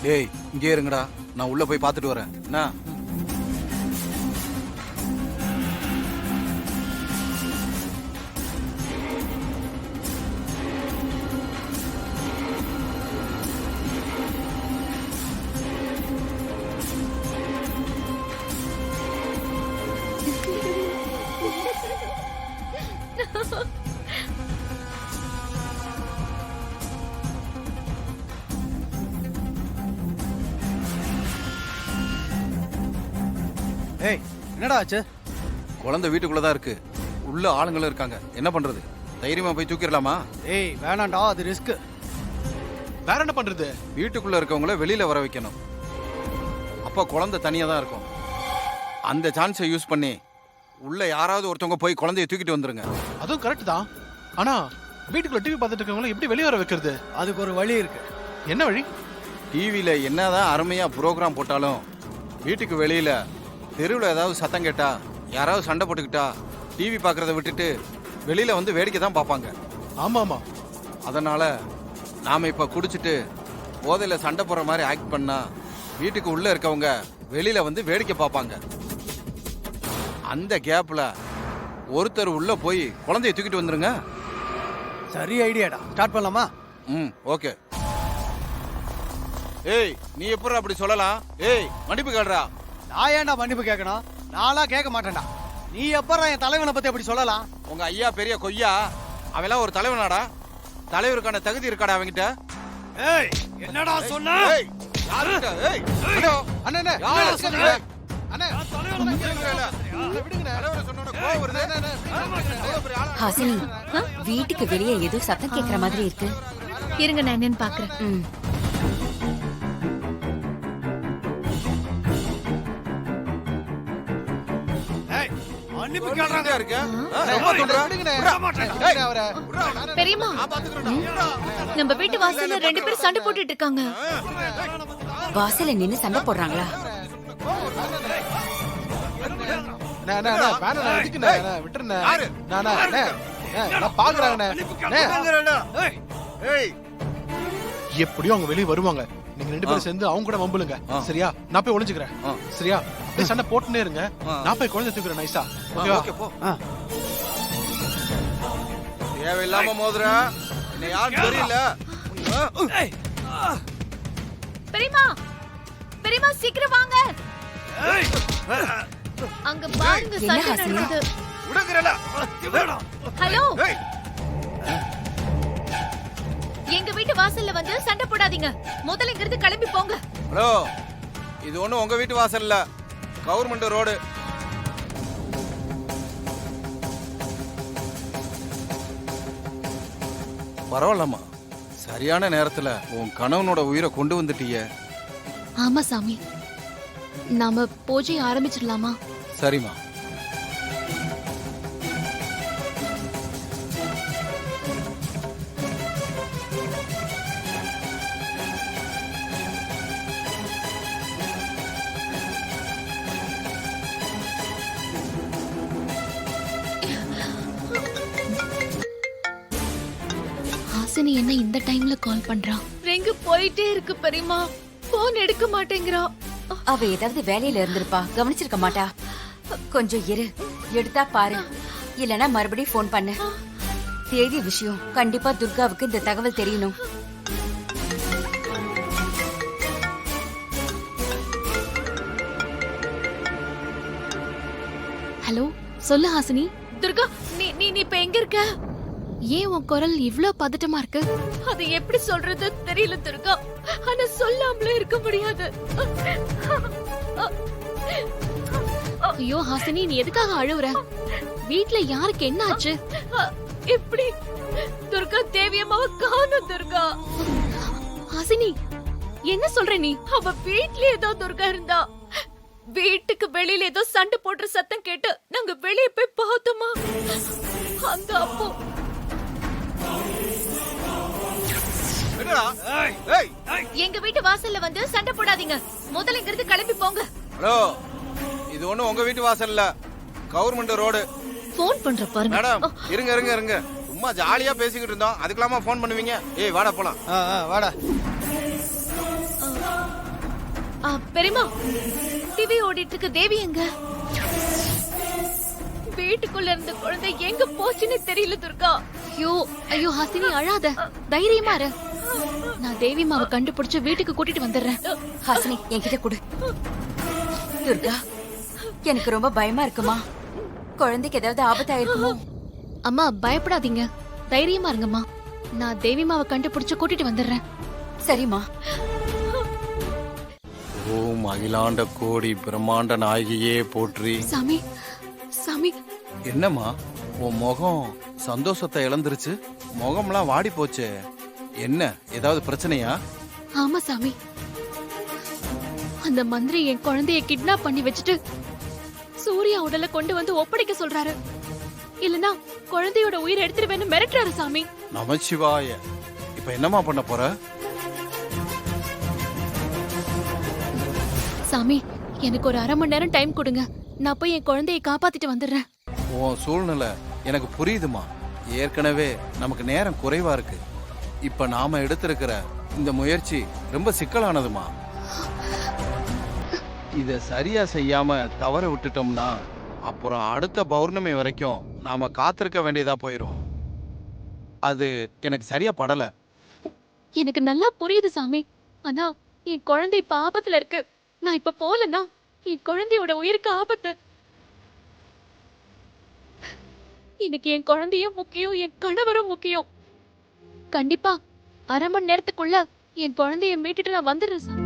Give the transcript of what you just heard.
டேய் இங்கே இருங்கடா, நான் உள்ள போய் பார்த்துட்டு வரேன். என்ன? ஏய் என்னடா ஆச்சு? குழந்தை வீட்டுக்குள்ளதான் இருக்கு, உள்ள ஆளுங்களும் இருக்காங்க. என்ன பண்றது? தைரியமா போய் தூக்கிடலாமா? ஏய் வேணாண்டா, அது ரிஸ்க். வேற என்ன பண்றது? வீட்டுக்குள்ள இருக்கவங்கள வெளியில வர வைக்கணும். அப்ப குழந்தை தனியா தான் இருக்கும். அந்த சான்ஸை யூஸ் பண்ணி உள்ள யாராவது ஒருத்தவங்க போய் குழந்தைய தூக்கிட்டு வந்துருங்க. அதுவும் கரெக்ட் தான். ஆனா வீட்டுக்குள்ள டிவி பார்த்துட்டு இருக்கவங்கள எப்படி வெளியே வர வைக்கிறது? அதுக்கு ஒரு வழி இருக்கு. என்ன வழி? டிவியில என்னதான் அருமையா ப்ரோக்ராம் போட்டாலும் வீட்டுக்கு வெளியில தெருவில் ஏதாவது சத்தம் கேட்டா, யாராவது சண்டை போட்டுக்கிட்டா, டிவி பார்க்கறத விட்டுட்டு வெளியில வந்து வேடிக்கை தான் பார்ப்பாங்க. ஆமா ஆமா. அதனால நாம இப்ப குடிச்சிட்டு போதையில சண்டை போடுற மாதிரி ஆக்ட் பண்ணா வீட்டுக்கு உள்ள இருக்கவங்க வெளியில வந்து வேடிக்கை பார்ப்பாங்க. அந்த கேப்ல ஒருத்தர் உள்ள போய் குழந்தைய தூக்கிட்டு வந்துருங்க. சரி ஐடியாடா, ஸ்டார்ட் பண்ணலாமா? ஓகே. ஏய் நீ எப்படி அப்படி சொல்லலாம்? ஏய் மன்னிப்பு கேடுறா. நான் ஏன்டா மன்னிப்பு கேட்கணும்? நான்லாம் கேட்க மாட்டேன்டா. நீ எப்பறா என் தலைவனை பத்தி அப்படி சொல்லலாம்? உங்க ஐயா பெரிய கொய்யா, அவெல்லாம் ஒரு தலைவனாடா? தலைவருக்கான தகுதி இருக்காடா அவங்கிட்ட? ஏய் என்னடா சொன்ன? ஏய் யாருடா? ஏய் ஹலோ அண்ணே அண்ணே யாரா சொன்ன? அண்ணே தலைவரை சொன்னோட கோவம் வருது. ஹாசினி, வீட்டுக்கு வெளியே ஏதோ சத்தம் கேக்குற மாதிரி இருக்கு. இருங்க நான் என்னன்னு பாக்குறேன். ஏய் மன்னிப்பு கேக்குறாங்க இருக்க ரொம்ப சொல்றா. பெரியம்மா, நம்ம வீட்டு வாசல்ல 2 பேரும் சண்டை போட்டுட்டு இருக்காங்க. வாசல்ல நின்னு சண்டை போடுறாங்களா? எப்படியும் அவங்க வெளியே வருவாங்க. நீங்க 2 பேரும் சேர்ந்து அவங்க கூட வம்புலுங்க. சரியா? நான் போய் ஒளிஞ்சுக்கிறேன். சரியா? அப்படியே சண்டை போட்டுனே இருங்க. நான் போய் குழந்தை தூக்குறேன். நைஸா? ஓகே போ. தேவையில்லாம மோதுறா. என்ன யாரும் தெரியல. பெரியம்மா, பெரியம்மா சீக்கிரம் வாங்க. அங்க பாருங்க என்ன சண்டை ஹாசினி? நடக்குது. விடுங்கறல. ஹலோ, ஏய் எங்க வீட்டு வாசல்ல வந்து சண்டை போடாதீங்க. முதல்ல இங்க இருந்து கிளம்பி போங்க. ஹலோ, இது ஒண்ணு உங்க வீட்டு வாசல் இல்ல, கவர்மெண்ட் ரோடு. பரவாயில்லம்மா, சரியான நேரத்துல உன் கணவனோட உயிரை கொண்டு வந்துட்டீங்க. ஆமா சாமி, நாம பூஜை ஆரம்பிச்சிடலாமா? சரிம்மா. ஹாசினி என்ன இந்த டைம்ல கால் பண்றா? ரிங் போயிட்டே இருக்கு பெரியம்மா, போன் எடுக்க மாட்டேங்கிறா. அவ ஏதாவது வேலையில இருந்திருப்பா, கவனிச்சிருக்க மாட்டா. கொஞ்சம் இரு, எடுத்தா பாரு, இல்லனா மறுபடியும் போன் பண்ணு. தேதி விஷயம் கண்டிப்பா துர்காவுக்கு இந்த தகவல் தெரியணும். ஹலோ, சொல்லு ஹாசினி. துர்கா, நீ நீ நீ இப்ப எங்க இருக்க? ஏன் உன் குரல் இவ்ளோ பதட்டமா இருக்கு? அது எப்படி சொல்றது தெரியல துர்கா. ஆனா சொல்லாமலே இருக்க முடியாது. ஐயோ ஹாசினி, நீ எதுக்காக அழுவுற? வீட்ல யாருக்கு என்ன ஆச்சு? எப்படி துர்கா? தேவியம்மாவை காணோம் துர்கா. ஹாசினி, என்ன சொல்ற நீ? அவ வீட்லயே ஏதோ துர்கா இருந்தா. வீட்டுக்கு வெளியில ஏதோ சண்டை போடுற சத்தம் கேட்டு நாங்க வெளியே போய் பார்த்தோமா, அந்த அப்போ எங்க வீட்டு வாசல்ல வந்து சண்டை போடாதீங்க. முதல்ல இங்க இருந்து கிளம்பி போங்க. ஹலோ, இது ஒண்ணு உங்க வீட்டு வாசல் இல்ல, கவர்மெண்ட் ரோடு. போன் பண்ற பாருங்க. மேடம் இருங்க இருங்க இருங்க, சும்மா ஜாலியா பேசிக்கிட்டு இருந்தோம், அதுக்கெல்லாமா போன் பண்ணுவீங்க? ஏய் வாடா போலாம். வாடா. பெரியமா, டிவி ஓடிட்டு இருக்கு. தேவி எங்க? வீட்டுக்குள்ள இருந்த குழந்தை எங்க போச்சுன்னு தெரியல துர்கா. ஐயோ ஐயோ ஹாசினி, அழாத, தைரியமா இரு. நான் தேவி மாவை கண்டுபிடிச்சு வீட்டுக்கு கூட்டிட்டு வந்துடுறேன். ஹாசினி என்கிட்ட கொடு. துர்கா, எனக்கு ரொம்ப பயமா இருக்குமா. குழந்தைக்கு ஏதாவது ஆபத்தாயிருக்குமோ? அம்மா பயப்படாதீங்க, தைரியமா இருங்கம்மா. நான் தேவி மாவை கண்டுபிடிச்சு கூட்டிட்டு வந்துடுறேன். சரிம்மா. ஓம் அகிலாண்ட கோடி பிரம்மாண்ட நாயகியே போற்றி. சாமி சாமி, என்னம்மா உன் முகம் சந்தோஷத்தை இழந்துருச்சு, முகம்லாம் வாடி போச்சே, என்ன ஏதாவது பிரச்சனையா? ஆமா சாமி, அந்த மந்திரி என் குழந்தைய கிட்னாப் பண்ணி வச்சுட்டு சூர்யா உடலை கொண்டு வந்து ஒப்படைக்க சொல்றாரு. இல்லனா குழந்தையோட உயிரை எடுத்துருவேன்னு மிரட்டுறாரு சாமி. நமச்சிவாய. இப்ப என்னம்மா பண்ண போற? சாமி, எனக்கு ஒரு 1/2 மணி நேரம் டைம் கொடுங்க. நான் போய் என் குழந்தையை காப்பாத்திட்டு வந்துடுறேன். உன் சூழ்நிலை எனக்கு புரியுதுமா. ஏற்கனவே நமக்கு நேரம் குறைவா இருக்கு. இப்ப நாம எடுத்திருக்கிற இந்த முயற்சி ரொம்ப சிக்கலானதுமா. இத சரியா செய்யாம தவற விட்டுட்டோம்னா அப்புறம் அடுத்த பௌர்ணமி வரைக்கும் நாம காத்திருக்க வேண்டியதா போயிரும். அது எனக்கு சரியா படல. எனக்கு நல்லா புரியுது சாமி. ஆனா என் குழந்தை இப்ப ஆபத்துல இருக்கு. நான் இப்ப போலன்னா என் குழந்தையோட உயிருக்கு ஆபத்து. எனக்கு என் குழந்தையும் முக்கியம், என் கணவரும் முக்கியம். கண்டிப்பா 1/2 மணி நேரத்துக்குள்ள என் குழந்தைய மீட்டுட்டு நான் வந்துடுறேன் சாமி.